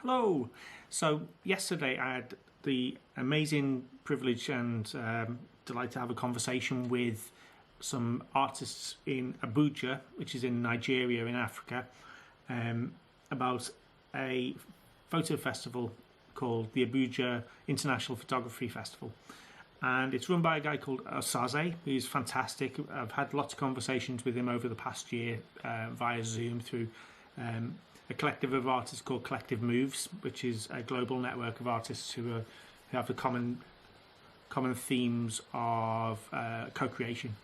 Hello. So yesterday I had the amazing privilege and delight to have a conversation with some artists in Abuja, which is in Nigeria in Africa, about a photo festival called the Abuja International Photography Festival. And it's run by a guy called Osaze, who's fantastic. I've had lots of conversations with him over the past year via Zoom through a collective of artists called Collective Moves, which is a global network of artists who have the common themes of co-creation.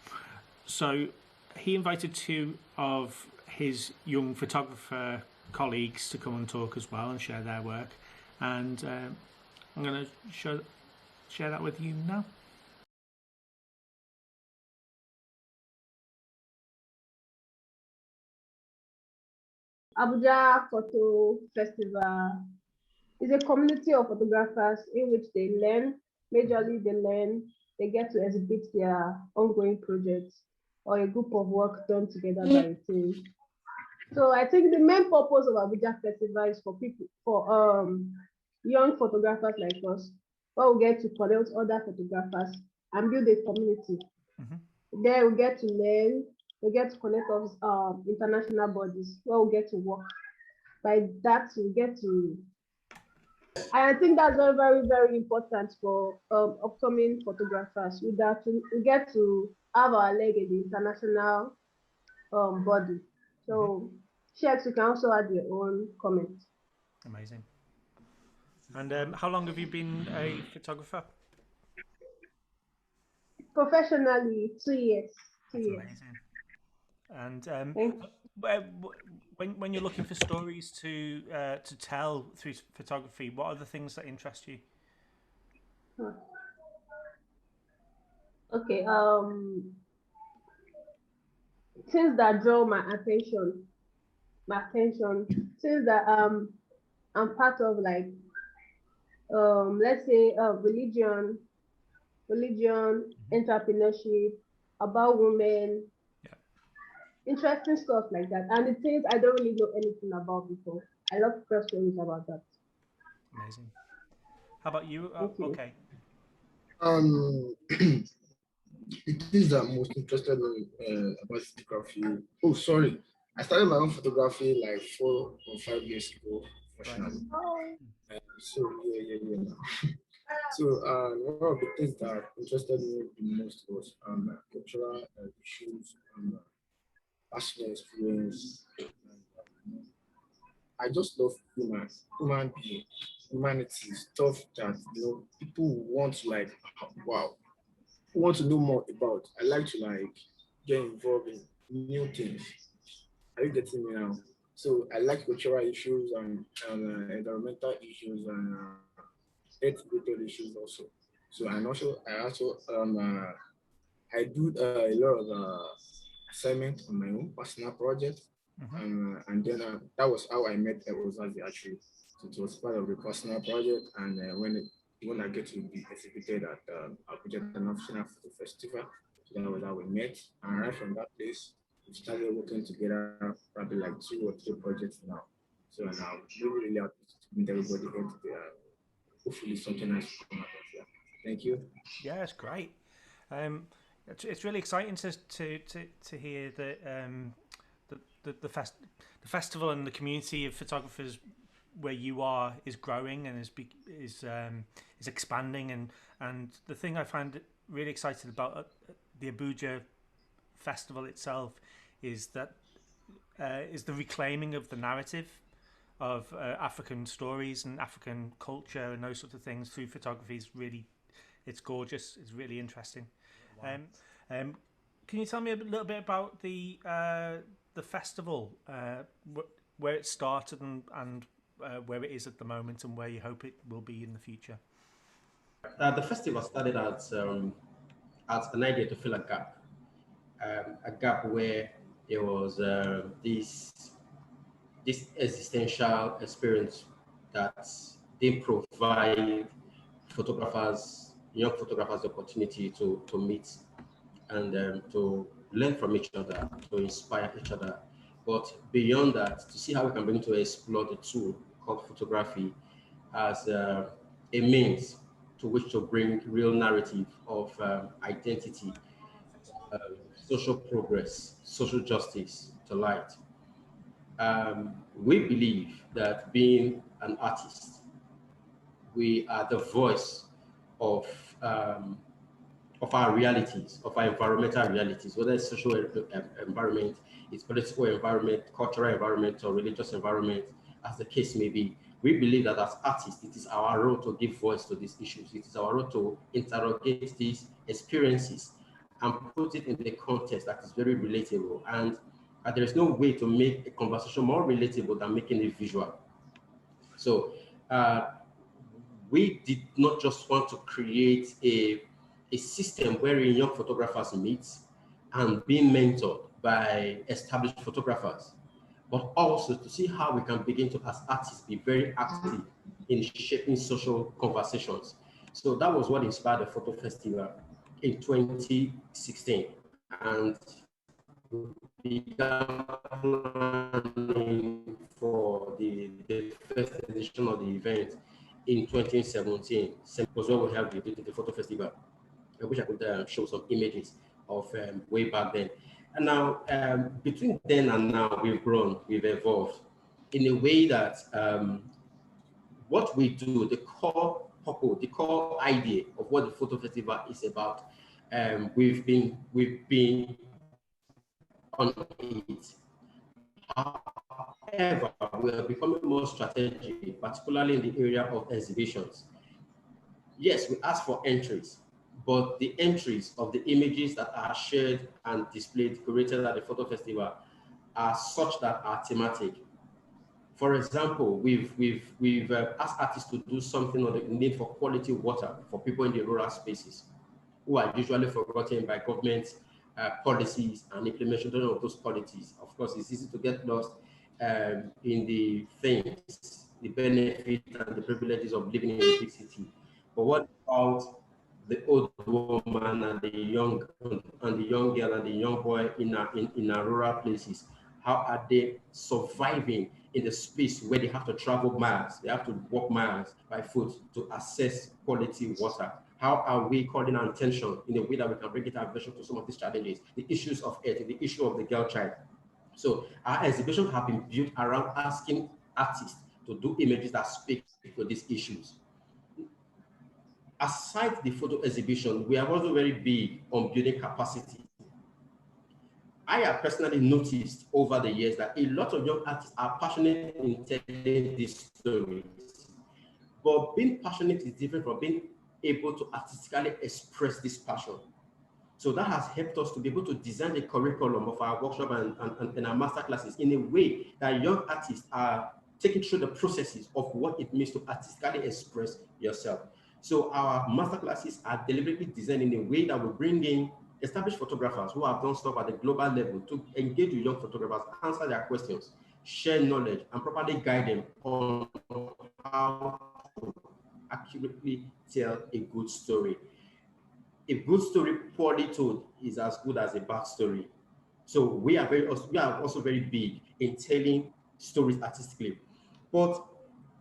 So he invited two of his young photographer colleagues to come and talk as well and share their work. And I'm going to share that with you now. Abuja Photo Festival is a community of photographers in which they get to exhibit their ongoing projects or a group of work done together by a team. So I think the main purpose of Abuja Festival is for young photographers like us, where we get to connect other photographers and build a community. There we get to learn, we get to connect with international bodies where we get to work. By that, we get to, I think that's very, very, very important for upcoming photographers. We get to have our leg in the international body. So, Sheiks, you can also add your own comment. Amazing. And how long have you been a photographer? Professionally, 2 years. That's amazing. And when you're looking for stories to tell through photography, what are the things that interest you? Okay. Things that draw my attention, things that I'm part of, like let's say religion, entrepreneurship, about women, interesting stuff like that. And the things I don't really know anything about before. I love questions about that. Amazing. How about you? Okay. The things that I'm most interested in about photography. Oh, sorry. I started my own photography like 4 or 5 years ago, professionally. Right. So yeah. So one of the things that interested me the most was cultural issues and personal experience. And, I just love human being, humanity, stuff that people want to like, wow, want to know more about. I like to like get involved in new things. Are you getting me now? So I like cultural issues and environmental issues and health-related issues also. So I do a lot of assignments on my own personal project, and then that was how I met Ozazi actually. So it was part of the personal project, and when I get to be exhibited at Abuja International Photo Festival, so that was how we met. And right from that place, we started working together, probably like 2 or 3 projects now. So now really happy to meet everybody here today. Hopefully something nice will come out of here. Thank you. Yeah, it's great. It's really exciting to hear that the festival and the community of photographers where you are is growing and is expanding. And the thing I find really excited about the Abuja festival itself is that is the reclaiming of the narrative of African stories and African culture and those sorts of things through photography. Is really, it's gorgeous. It's really interesting. Wow. Can you tell me a little bit about the festival, where it started and where it is at the moment, and where you hope it will be in the future? The festival started as an idea to fill a gap where there was this existential experience that they provide young photographers, the opportunity to meet and to learn from each other, to inspire each other. But beyond that, to see how we can begin to explore the tool called photography as a means to which to bring real narrative of identity, social progress, social justice to light. We believe that being an artist, we are the voice of um, of our realities, of our environmental realities, whether it's social environment, it's political environment, cultural environment, or religious environment, as the case may be. We believe that as artists, it is our role to give voice to these issues. It is our role to interrogate these experiences and put it in the context that is very relatable. And there is no way to make a conversation more relatable than making it visual. So we did not just want to create a system wherein young photographers meet and being mentored by established photographers, but also to see how we can begin to, as artists, be very active in shaping social conversations. So that was what inspired the photo festival in 2016. And we began planning for the first edition of the event in 2017. It was where we held the photo festival. I wish I could show some images of way back then. And now, between then and now, we've grown, we've evolved in a way that what we do, the core purpose, the core idea of what the photo festival is about, we've been on it. However, we are becoming more strategic, particularly in the area of exhibitions. Yes, we ask for entries, but the entries of the images that are shared and displayed, curated at the photo festival, are such that are thematic. For example, we've asked artists to do something on the need for quality water for people in the rural spaces, who are usually forgotten by government policies and implementation of those policies. Of course, it's easy to get lost in the things, the benefits and the privileges of living in a big city. But what about the old woman and the young girl and the young boy in our rural places? How are they surviving in the space where they have to travel miles, they have to walk miles by foot to access quality water? How are we calling our attention in a way that we can bring it our attention to some of these challenges, the issues of earth, the issue of the girl child? So our exhibitions have been built around asking artists to do images that speak to these issues. Aside the photo exhibition, we are also very big on building capacity. I have personally noticed over the years that a lot of young artists are passionate in telling these stories. But being passionate is different from being able to artistically express this passion. So that has helped us to be able to design the curriculum of our workshop and our master classes in a way that young artists are taking through the processes of what it means to artistically express yourself. So our master classes are deliberately designed in a way that will bring in established photographers who have done stuff at the global level to engage with young photographers, answer their questions, share knowledge, and properly guide them on how to accurately tell a good story. A good story poorly told is as good as a bad story. So we are also very big in telling stories artistically. But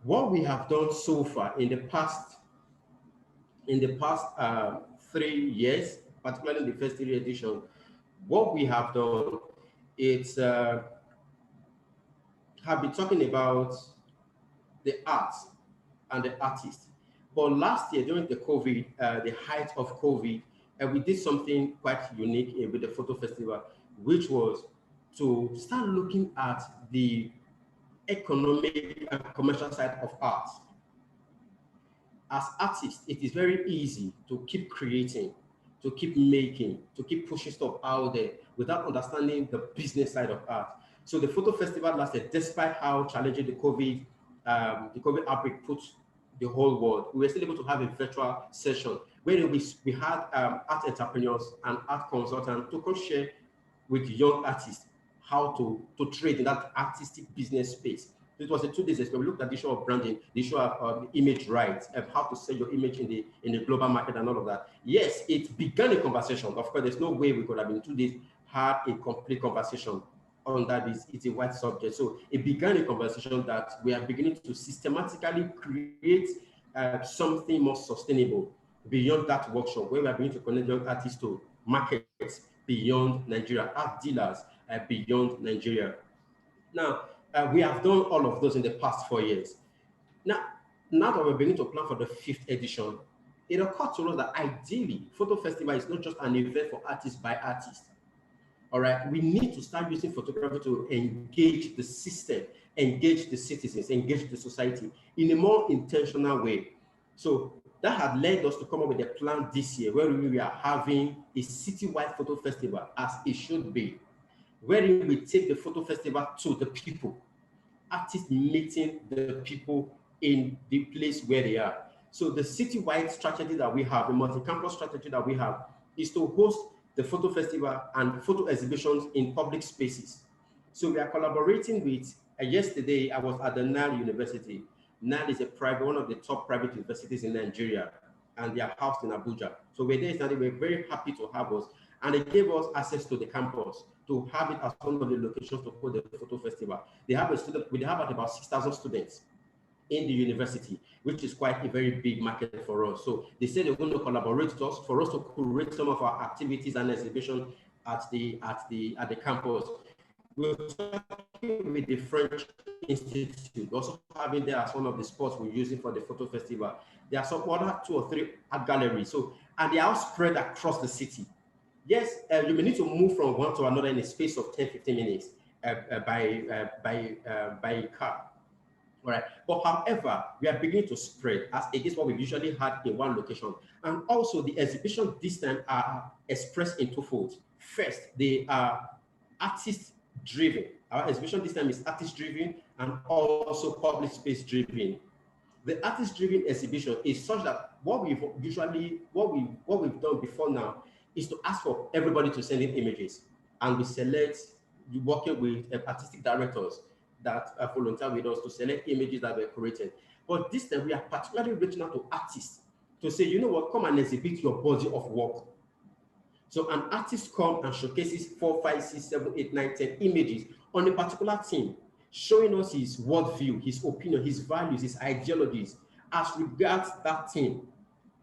what we have done so far in the past 3 years, particularly in the first 3 edition, what we have done is have been talking about the arts and the artist. But last year, during the the height of COVID, we did something quite unique with the photo festival, which was to start looking at the economic and commercial side of art. As artists, it is very easy to keep creating, to keep making, to keep pushing stuff out there without understanding the business side of art. So the photo festival lasted, despite how challenging the COVID outbreak put the whole world. We were still able to have a virtual session where we had art entrepreneurs and art consultants to come share with young artists how to trade in that artistic business space. It was a 2 days experiment. We looked at the issue of branding, the issue of image rights, of how to sell your image in the global market and all of that. Yes, it began a conversation. Of course, there's no way we could have in 2 days had a complete conversation. under this, it's a wide subject. So it began a conversation that we are beginning to systematically create something more sustainable beyond that workshop, where we are beginning to connect young artists to markets beyond Nigeria, art dealers beyond Nigeria. Now, we have done all of those in the past 4 years. Now that we're beginning to plan for the 5th edition, it occurred to us that ideally, Photo Festival is not just an event for artists by artists. All right, we need to start using photography to engage the system, engage the citizens, engage the society in a more intentional way. So that had led us to come up with a plan this year where we are having a citywide photo festival, as it should be, wherein we take the photo festival to the people, artists meeting the people in the place where they are. So the citywide strategy that we have, the multi-campus strategy that we have, is to host the photo festival and photo exhibitions in public spaces. So we are collaborating with, yesterday I was at the Nile University. Nile is one of the top private universities in Nigeria, and they are housed in Abuja. So we're there yesterday, we're very happy to have us. And they gave us access to the campus to have it as one of the locations to hold the photo festival. They have about 6,000 students in the university, which is quite a very big market for us. So they said they're going to collaborate with us for us to curate some of our activities and exhibition at the campus. We're talking with the French Institute, also having there as one of the spots we're using for the photo festival. There are some other 2 or 3 art galleries. So, and they are all spread across the city. Yes, you may need to move from one to another in a space of 10-15 minutes by car. All right. But however, we are beginning to spread as against what we usually had in one location. And also the exhibition this time are expressed in 2 folds. First, they are artist driven. Our exhibition this time is artist driven and also public space driven. The artist driven exhibition is such that what we've done before now is to ask for everybody to send in images, and we select, working with artistic directors that volunteer with us to select images that were created. But this time we are particularly reaching out to artists to say, you know what, come and exhibit your body of work. So an artist comes and showcases 4, 5, 6, 7, 8, 9, 10 images on a particular theme, showing us his worldview, his opinion, his values, his ideologies as regards that theme,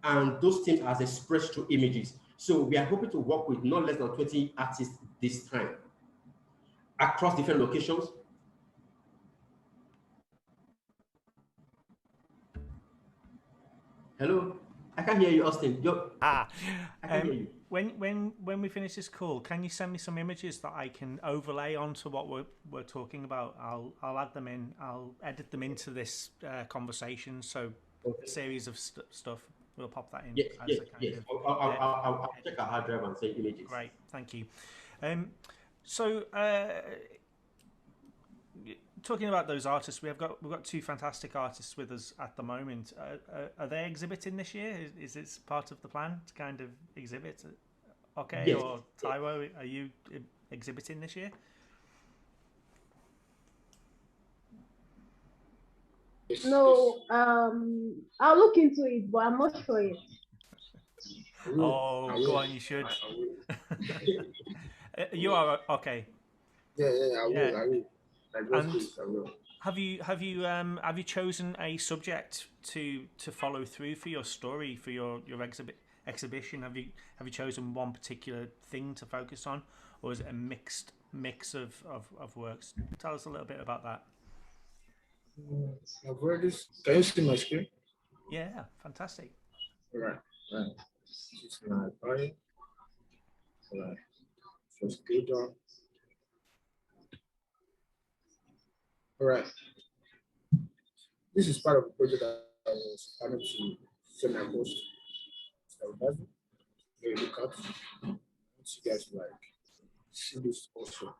and those themes as expressed through images. So we are hoping to work with not less than 20 artists this time across different locations. Hello, I can't hear you, Austin. I can hear you. When we finish this call, can you send me some images that I can overlay onto what we're talking about? I'll add them in. I'll edit them into this conversation. So a series of stuff. We'll pop that in. Yes. I'll check our hard drive and send images. Great, thank you. So talking about those artists, we've got 2 fantastic artists with us at the moment. Are they exhibiting this year? Is this part of the plan to kind of exhibit? Okay, yes. Or Taiwo, are you exhibiting this year? No, I'll look into it, but I'm not sure yet. Oh, go on, you should. You are okay. Yeah, I will. I will. Have you chosen a subject to follow through for your story, for your exhibition? Have you chosen one particular thing to focus on, or is it a mix of works? Tell us a little bit about that. I've read this. Can you see my screen? Yeah, fantastic. Right. This is my bio. Right. First go down. All right. This is part of the project that I was planning to send my post. So that's very look at. Once you guys like see this also.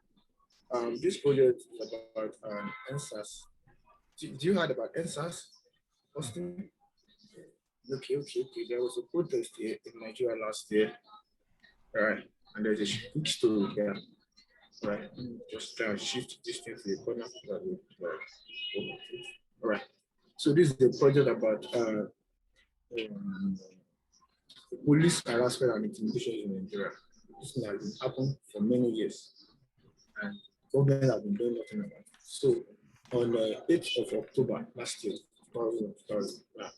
This project is about NSAS. Do you heard about NSAS, Austin? Okay. There was a protest here in Nigeria last year. All right, and there's a big story here. Right, just shift this thing to the corner. All right, so this is the project about police harassment and intimidation in Nigeria. This thing has been happening for many years, and government has been doing nothing about it. So on the 8th of October last year, 2000, yeah.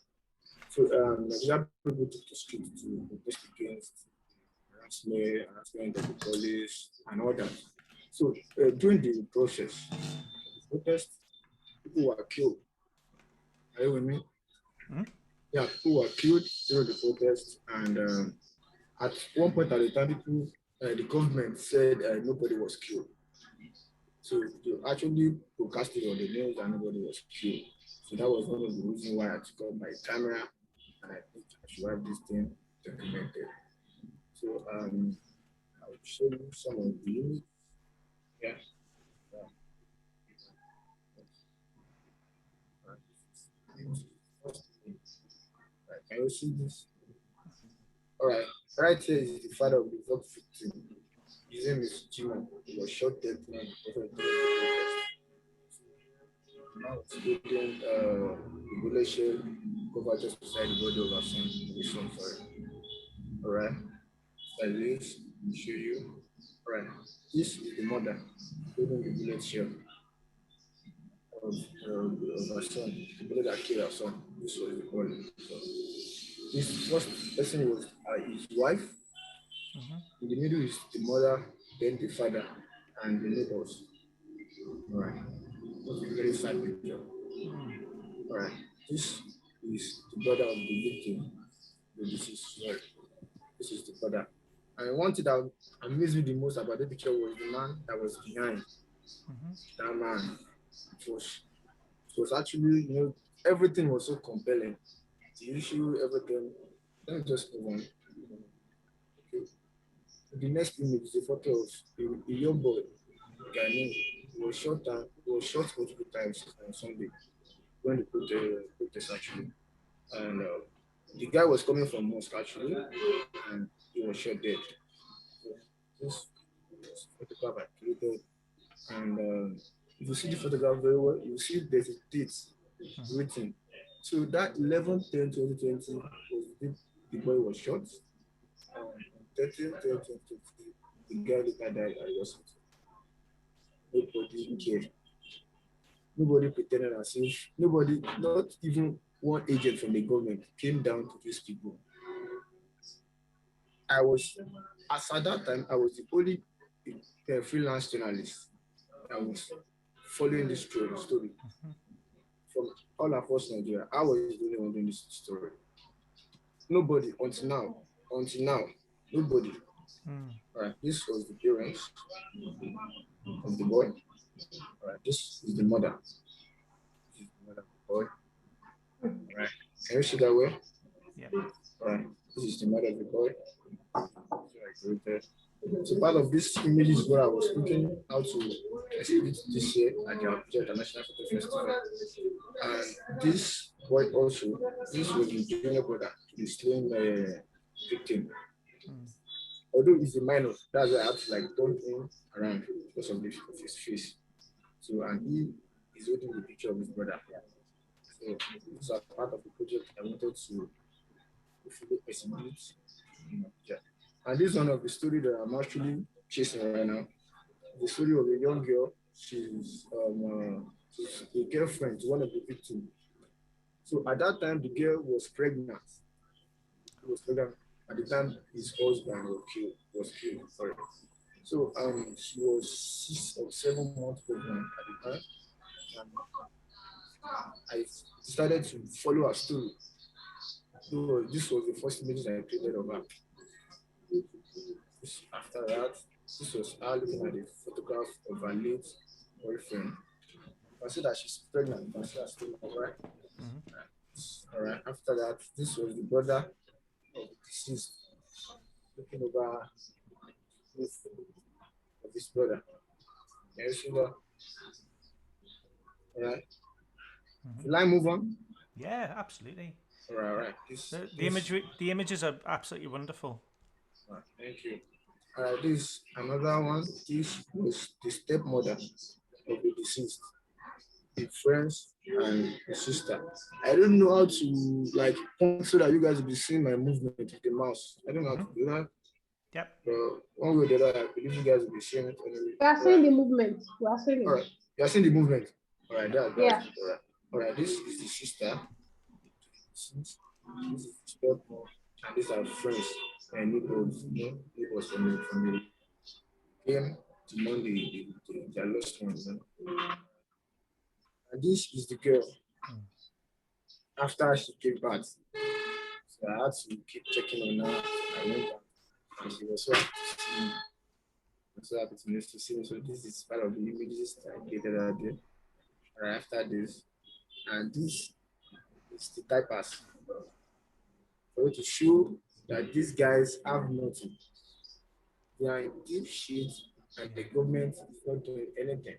So Nigerian people took the street to protest against harassment of the police and all that. So during the process, the protest, people were killed. Are you with me? Hmm? Yeah, people were killed during the protest, and at one point at the time, people, the government said nobody was killed. So they actually broadcasted on the news and nobody was killed. So that was one of the reasons why I took up my camera and I think I should have this thing documented. So I will show you some of these. Yeah. Right. Can you see this? All right. Right here is the father of the victim. His name is Jimo. He was shot dead in the protest. Now student the bullet shell cover just beside the body of our son, his son, sorry. All right. Like this, let me show you. All right. This is the mother holding the bullet shell of her son, the bullet that killed her son. This was the body. So this first person was his wife. In the middle is the mother, then the father, and the neighbors. All right. That's a very sad picture. All right. This is the brother of the victim, the deceased. Right. This is the brother. And one thing that amazed me the most about the picture was the man that was behind. That man. It was actually, everything was so compelling. The issue, everything. Let me just move on. Okay. The next image is a photo of a young boy, Ghanaian. He was shot multiple times on Sunday when the protest actually. And the guy was coming from mosque actually, and he was shot dead. So this photograph I created, and if you see the photograph very well, you see there's a date written. So that 11/10/2020 was the boy was shot. 13/10/2020, the guy later died at the hospital. Nobody cared. Nobody pretended as if nobody, not even one agent from the government, came down to these people. As at that time, I was the only freelance journalist that was following this story from all across Nigeria. I was the only one doing this story. Nobody until now, nobody. All right, this was the parents of the boy. All right, this is the mother. This is the mother of the boy. All right, can you see that way? Yeah. All right, this is the mother of the boy. So part of this image is what I was thinking how to exhibit this year at the Abuja International Photo Festival. And this boy also, this was the junior brother to the slain victim. Although he's a minor, that's why I have to turn him around because of his face. So, and he is holding the picture of his brother. So these are part of the project I wanted to exhibit. Yeah. And this is one of the stories that I'm actually chasing right now. The story of a young girl. She's a girlfriend to one of the victims. So at that time, the girl was pregnant. She was pregnant at the time his husband was killed. Sorry. So she was 6 or 7 months pregnant at the time. And I started to follow her story. So this was the first image I created of her. After that, this was her looking at the photograph of her late boyfriend. I see that she's pregnant. I see her still right. All right. After that, this was the brother of the deceased looking over of his brother. Can you see that? All right. Will I move on? Yeah, absolutely. All right. The images are absolutely wonderful. All right, thank you. All right, this another one. This was the stepmother of the deceased, the friends and the sister. I don't know how to point so that you guys will be seeing my movement with the mouse. I don't know how to do that. Yep. But one way or the other, I believe you guys will be sharing it anyway. We are seeing the movement. We are seeing it. All right. You are seeing the movement. All right. That's Yeah. good. All right. All right. This is the sister. This is the sister. And these are friends and neighbors. Neighbors from the came to know their lost ones. And this is the girl. After she gave birth, so I had to keep checking on her. I went back, and she was so happy to see me. I was so happy to see me. So this is part of the images that I created out there. Right after this, and this is the diapers for you to show that these guys have nothing. They are in deep shit, and the government is not doing anything.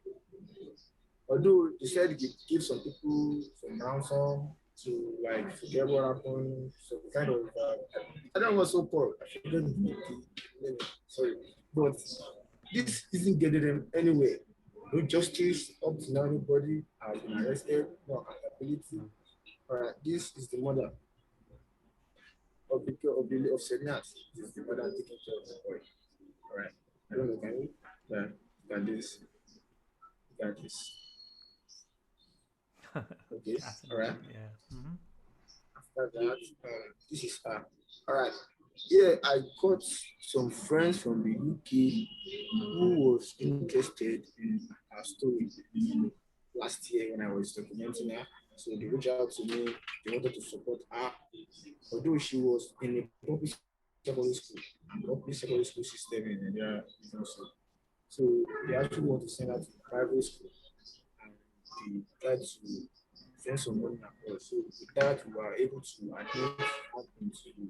Although they said give some people some ransom to like forget what happened, so kind of I don't know what's so called. I forget the name. Sorry, but this isn't getting them anywhere. No justice up to now. Nobody has been arrested. No accountability. All right, this is the mother of the girl of Senat. This is the mother taking care of the boy. All right, I don't know. Can you? Yeah, got this. Got this. Okay. All right. Yeah. After that, this is her. All right. Yeah, I got some friends from the UK who was interested in her story last year when I was documenting her. So they reached out to me. They wanted to support her, although she was in a public secondary school system in Nigeria. So they actually want to send her to private school, and they tried to send some money across. So with that, we were able to admit her into the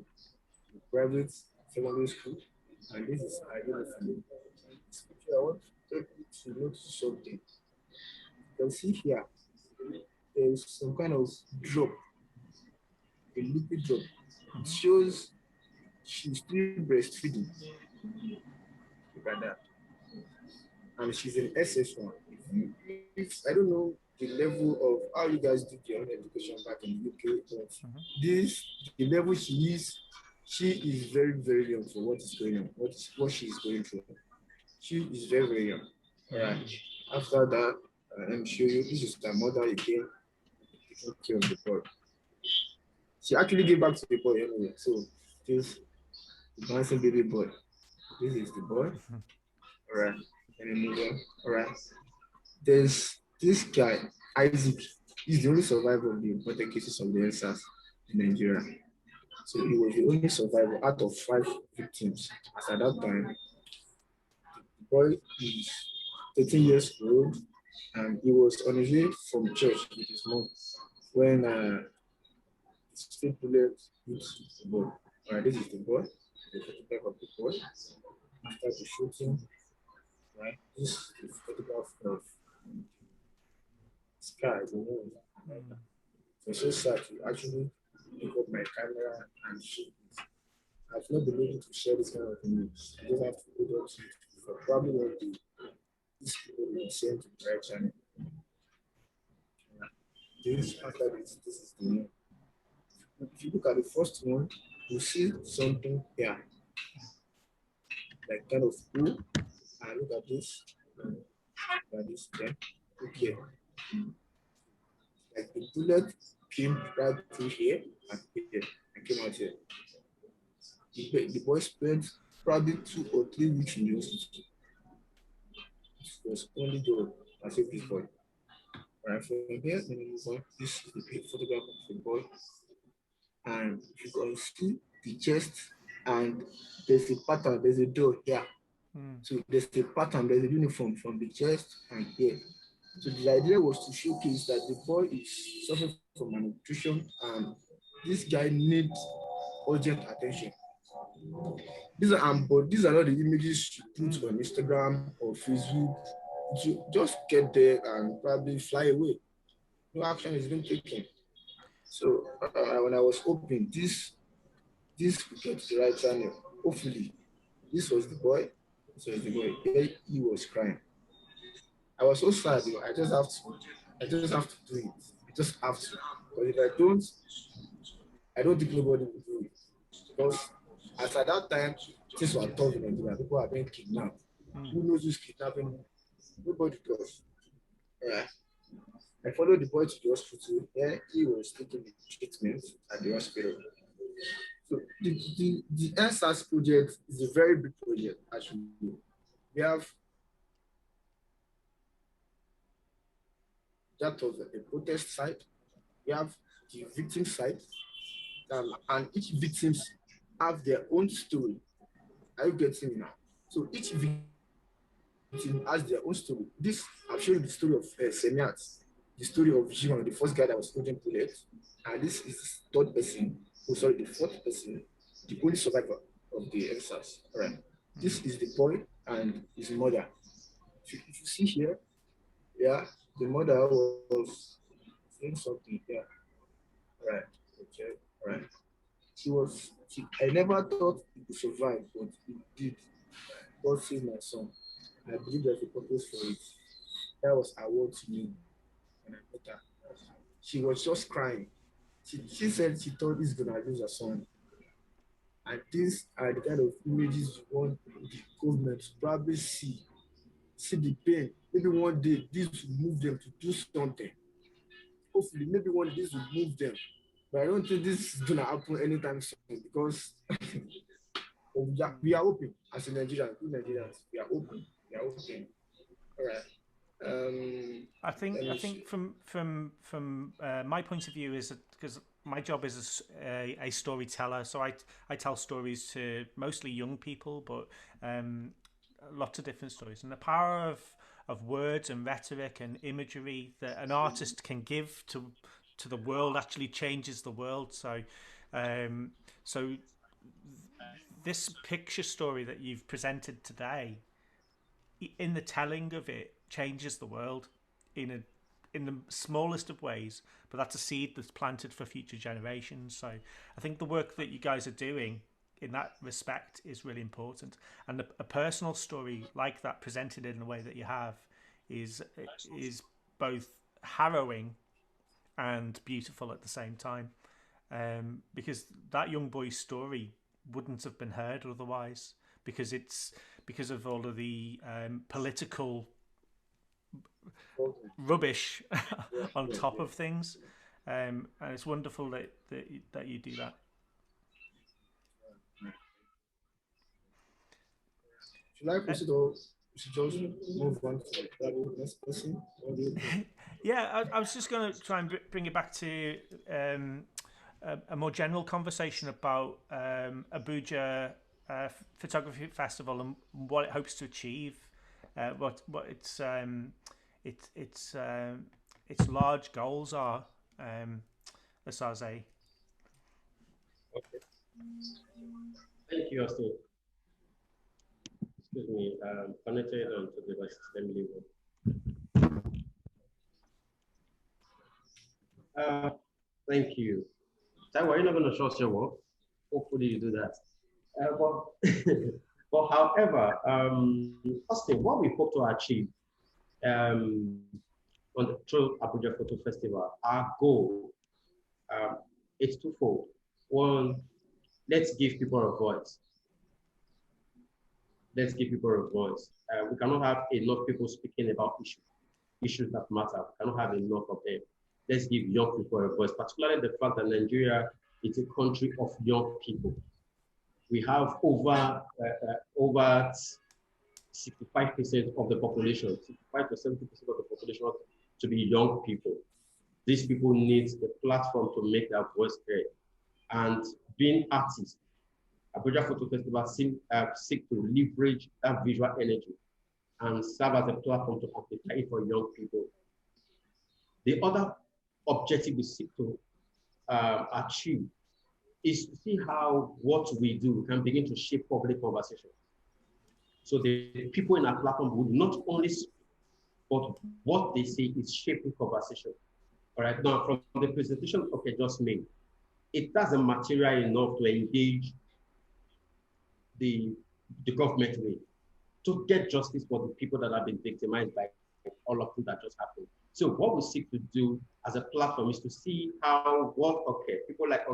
private secondary school, and this is I don't know if you I want to notice something. You can see here, there's some kind of drop, a liquid drop. It shows she's still breastfeeding. Look at that. And she's in SS1. If I don't know the level of how you guys do your own education back in the UK, but the level she is very, very young for what is going on, what she is going through. She is very, very young. All right. After that, let me show you. This is the mother again taking care of the boy. She actually gave back to the boy anyway. So this the bouncing baby boy. This is the boy. All right. And then move on. All right. There's this guy, Isaac. He's the only survivor of the important cases of the NSAS in Nigeria. So he was the only survivor out of 5 victims. As at that time, the boy is 13 years old, and he was on his way from church with his mom when the state bullet hit the boy. All right, this is the boy, the photograph of the boy. After the shooting, right, this is the photograph of sky, the moon. It's so sad to actually pick up my camera and shoot it. I've not been able to share this kind of image. I just have to put it up to it for probably one day. These people will send to the right channel. This after this is the one. If you look at the first one, you see something here, like kind of blue. And look at this. Look at this then. Okay. Like the bullet came right through here and here and came out here. The boy spent probably 2 or 3 weeks in the hospital. It was only God that saved this boy. Right from here, then we move on. This is the photograph of the boy. And you can see the chest, and there's a pattern, there's a door here. So there's a pattern, there's a uniform from the chest and here. So the idea was to showcase that the boy is suffering from malnutrition and this guy needs urgent attention. These are not the images you put on Instagram or Facebook. You just get there and probably fly away. No action is being taken. So when I was hoping this would get to the right channel, hopefully this was the boy. He was crying. I was so sad, I just have to do it. I just have to. But if I don't think nobody will do it. Because As at that time, things were tough in Nigeria. People are being kidnapped. Who knows who's kidnapping? Nobody does. Right. I followed the boy to the hospital. Yeah, he was taking the treatment at the hospital. So the NSAS project is a very big project, actually. We have that of a protest site, we have the victim site, and each victims have their own story. Are you getting me now? So each victim has their own story. This, I've shown you the story of Semiat, the story of Jivan, the first guy that was holding bullet, and this is the third person, the fourth person, the only survivor of the NSAS. All right. This is the boy and his mother. If you see here, yeah, the mother was saying something. Yeah, right. Okay, right. I never thought he could survive, but he did. God saved my son. I believe there's a purpose for it. That was her word to me when I met her. She was just crying. She said she thought he's gonna lose her son. And these are the kind of images you want the government to probably see the pain. Maybe one day this will move them to do something. Hopefully, maybe one day this will move them. But I don't think this is gonna happen anytime soon because we are open as a Nigerian, we are open. We are open. All right. I think from my point of view is that because my job is a storyteller, so I tell stories to mostly young people, but lots of different stories, and the power of words and rhetoric and imagery that an artist can give to the world actually changes the world. So so this picture story that you've presented today, in the telling of it, changes the world in the smallest of ways, but that's a seed that's planted for future generations. So I think the work that you guys are doing in that respect is really important, and a personal story like that presented in the way that you have is both harrowing and beautiful at the same time, because that young boy's story wouldn't have been heard otherwise, because of all of the political rubbish on top of things, and it's wonderful that you do that. Should I proceed or should just move on to the next person? Yeah, I was just going to try and bring it back to a more general conversation about Abuja Photography Festival and what it hopes to achieve, what its large goals are. Asaze. Okay. Thank you, Austin. Excuse me, connected onto the device. Let me leave it. Thank you. Taiwo, you're not going to show us your work. Hopefully you do that. But however, Austin, what we hope to achieve on the through Abuja Photo Festival, our goal it's twofold. One, let's give people a voice. Let's give people a voice. We cannot have enough people speaking about issues that matter. We cannot have enough of them. Let's give young people a voice, particularly the fact that Nigeria is a country of young people. We have over 65% of the population, 65 to 70% of the population to be young people. These people need a platform to make their voice heard. And being artists, Abuja Photo Festival seek to leverage that visual energy and serve as a platform to amplify it for young people. The other objective we seek to achieve is to see how what we do can begin to shape public conversation. So the people in our platform would not only speak, but what they say is shaping conversation. All right, now from the presentation just made, it doesn't material enough to engage the government way to get justice for the people that have been victimized by all of that just happened. So what we seek to do as a platform is to see how people like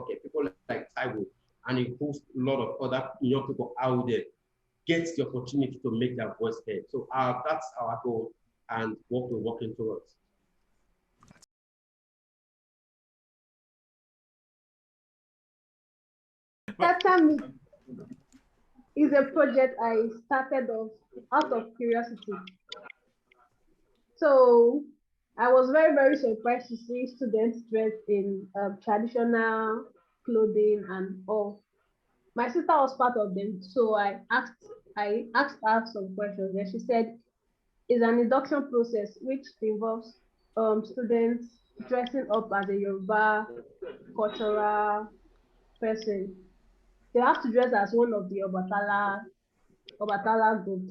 Taiwo and it hosts a lot of other young people out there get the opportunity to make their voice heard. So that's our goal and what we're working towards. Tata is a project I started off out of curiosity. So I was very, very surprised to see students dressed in traditional clothing and all. My sister was part of them, so I asked her some questions, and she said it's an induction process which involves students dressing up as a Yoruba cultural person. They have to dress as one of the Obatala group.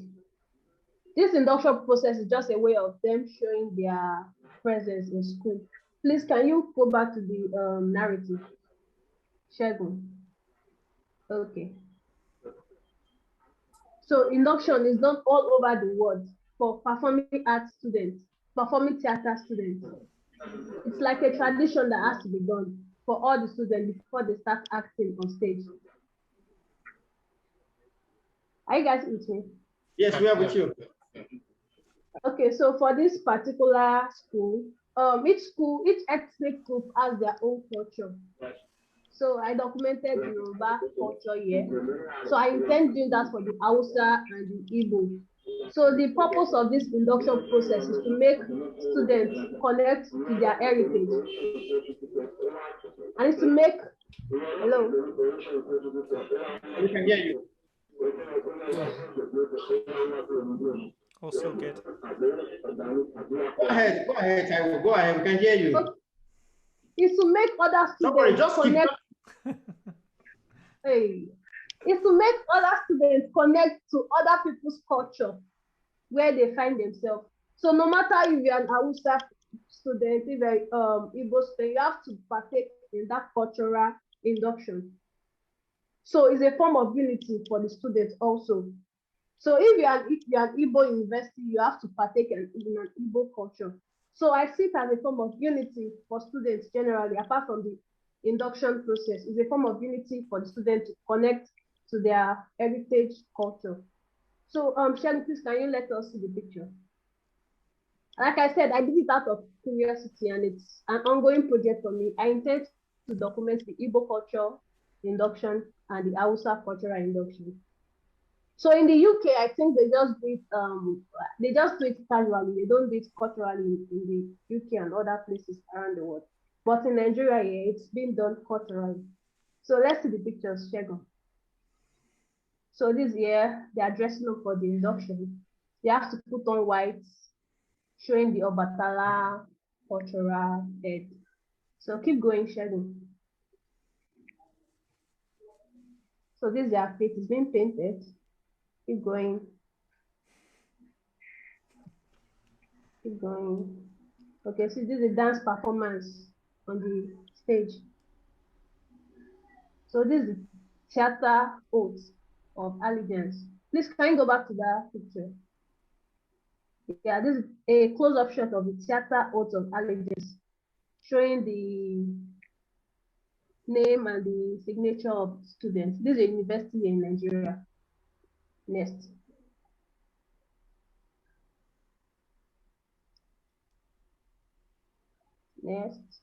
This induction process is just a way of them showing their presence in school. Please, can you go back to the narrative, Shegun? Okay. So induction is done all over the world for performing arts students, performing theater students. It's like a tradition that has to be done for all the students before they start acting on stage. Are you guys with me? Yes, we are with you. Okay, so for this particular school, each ethnic group has their own culture. So I documented the Yoruba culture here. So I intend doing that for the Hausa and the Igbo. So the purpose of this induction process is to make students connect to their heritage. And it's to make, hello? We can hear you. Also good. Go ahead, Taiwo. Go ahead, we can hear you. Okay. It's to make other students Sorry, just connect. Hey, it's to make other students connect to other people's culture where they find themselves. So no matter if you're an Hausa student, if you're Igbo student, you have to partake in that cultural induction. So it's a form of unity for the students also. So if you're an Igbo university, you have to partake in an Igbo culture. So I see it as a form of unity for students generally, apart from the induction process. It's a form of unity for the students to connect to their heritage culture. So Shelly, please can you let us see the picture? Like I said, I did it out of curiosity and it's an ongoing project for me. I intend to document the Igbo culture induction and the Hausa cultural induction. So in the UK, I think they just do it casually. They don't do it culturally in the UK and other places around the world. But in Nigeria, yeah, it's been done culturally. So let's see the pictures, Shegun. So this year, they are dressing up for the induction. They have to put on white, showing the Obatala cultural head. So keep going, Shegun. So this is their face, it's being painted. Keep going. Keep going. Okay, so this is a dance performance on the stage. So this is theater oath of allegiance. Please can you go back to that picture? Yeah, this is a close-up shot of the theater oath of allegiance, showing the name and the signature of students. This is a university in Nigeria. Next. Next.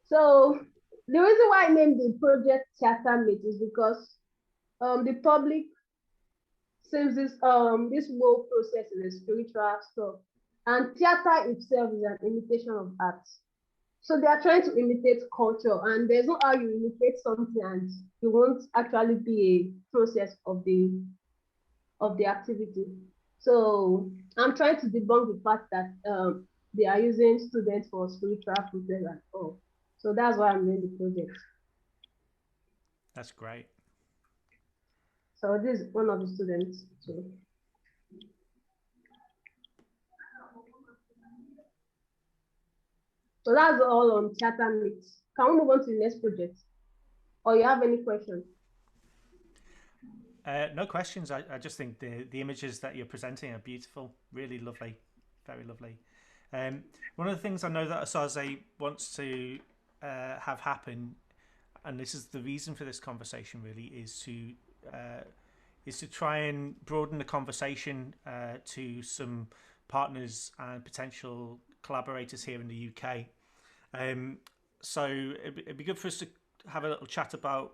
So the reason why I named the project Theater Meet is because the public seems this whole process is a spiritual stuff, and theater itself is an imitation of art. So they are trying to imitate culture, and there's no how you imitate something and it won't actually be a process of the activity. So I'm trying to debunk the fact that they are using students for spiritual process and all. So that's why I'm doing the project. That's great. So this is one of the students too. So that's all on Theater Meet. Can we move on to the next project? Or you have any questions? No questions. I just think the images that you're presenting are beautiful, really lovely, very lovely. One of the things I know that Asaze wants to have happen, and this is the reason for this conversation really, is to try and broaden the conversation to some partners and potential collaborators here in the UK. So it'd be good for us to have a little chat about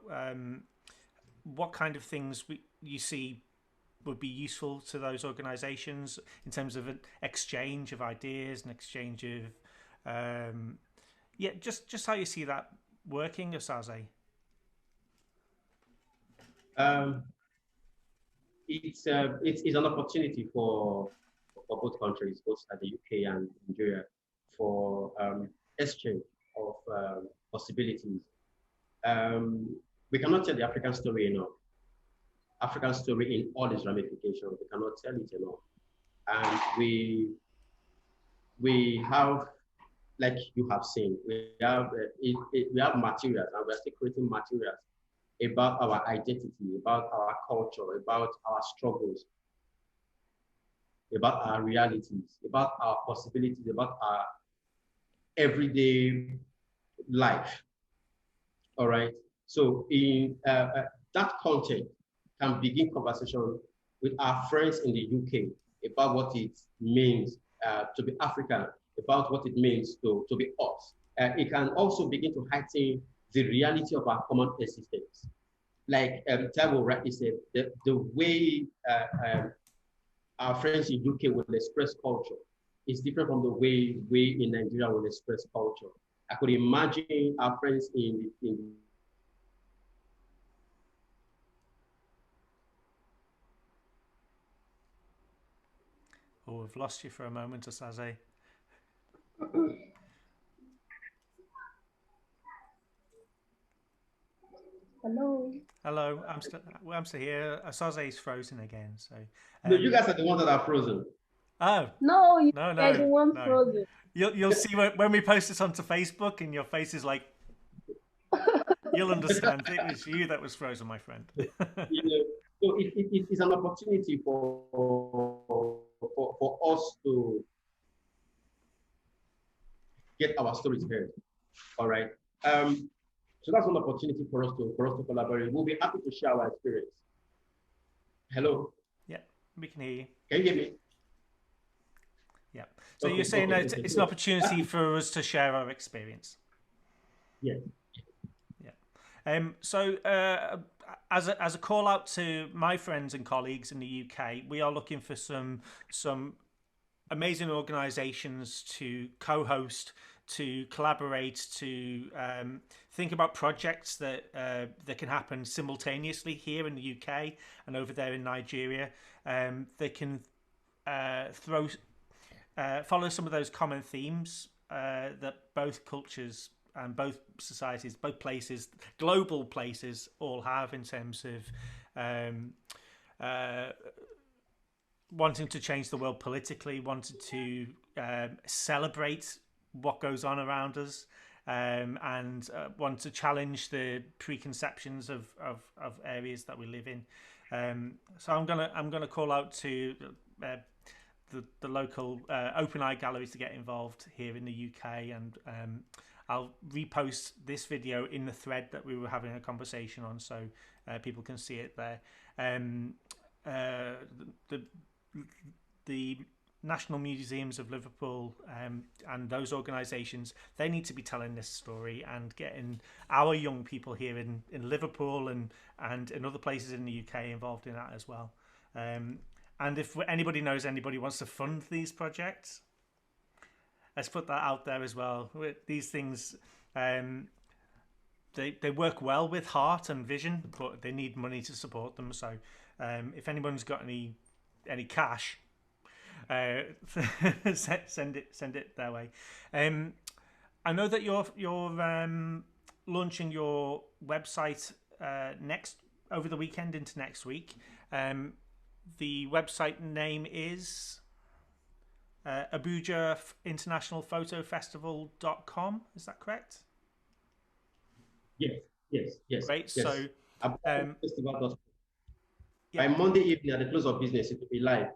what kind of things you see would be useful to those organisations in terms of an exchange of ideas, an exchange of just how you see that working, Osaze. It's an opportunity for both countries, both at the UK and Nigeria, for exchange of possibilities. We cannot tell the African story enough. African story in all its ramifications, we cannot tell it enough. And we have, like you have seen, we have materials, and we're still creating materials about our identity, about our culture, about our struggles, about our realities, about our possibilities, about our everyday life. All right. So in that content can begin conversation with our friends in the UK about what it means to be African, about what it means to be us. It can also begin to heighten the reality of our common existence. Like Taiwo rightly said, the way our friends in UK will express culture is different from the way we in Nigeria will express culture. I could imagine our friends in Oh, we've lost you for a moment, Osaze. Hello. Hello, I'm still here. Osaze's frozen again. So no, you guys are the ones that are frozen. Oh No, you no, are the one frozen. You'll see when we post this onto Facebook, and your face is like, you'll understand. It was you that was frozen, my friend. So it is an opportunity for us to get our stories heard. All right. So that's one opportunity for us to collaborate. We'll be happy to share our experience. Hello. Yeah, we can hear you. Can you hear me? Yeah. So you're saying that it's an opportunity for us to share our experience. Yeah. Yeah. So as a call out to my friends and colleagues in the UK, we are looking for some amazing organisations to co-host, to collaborate, to think about projects that can happen simultaneously here in the UK and over there in Nigeria. They can follow some of those common themes that both cultures and both societies, both places, global places, all have in terms of wanting to change the world politically, wanting to celebrate what goes on around us, and want to challenge the preconceptions of areas that we live in. So I'm gonna call out to the local open eye galleries to get involved here in the UK, and I'll repost this video in the thread that we were having a conversation on, so people can see it there. The National Museums of Liverpool and those organisations, they need to be telling this story and getting our young people here in Liverpool and in other places in the UK involved in that as well. And if anybody knows anybody wants to fund these projects, let's put that out there as well. These things, they work well with heart and vision, but they need money to support them. So if anyone's got any cash, send it their way. I know that you're launching your website over the weekend into next week. The website name is Abuja International Photo Festival.com. Is that correct? Yes. Great. Yes. So by Monday evening at the close of business, it will be live.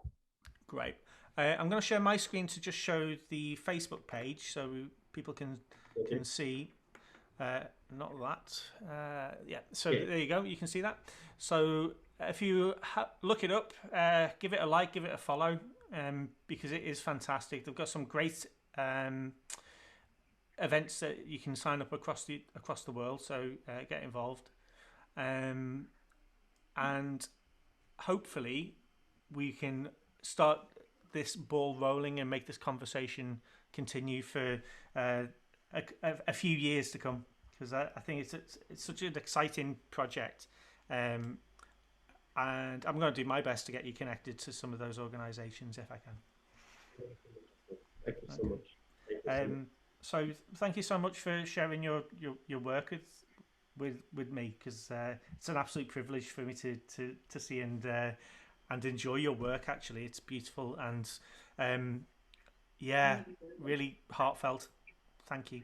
Great. I'm going to share my screen to just show the Facebook page so people can see not that. Yeah, so there you go. You can see that. So if you look it up, give it a like, give it a follow, because it is fantastic. They've got some great events that you can sign up across the world. So get involved, and hopefully we can start this ball rolling and make this conversation continue for a few years to come, because I think it's such an exciting project, and I'm going to do my best to get you connected to some of those organisations if I can. Thank you so much. So thank you so much for sharing your work with me, because it's an absolute privilege for me to see and enjoy your work. Actually, it's beautiful and really heartfelt. Thank you.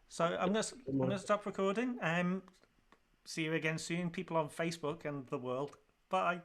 So I'm gonna stop recording. See you again soon, people on Facebook and the world. Bye.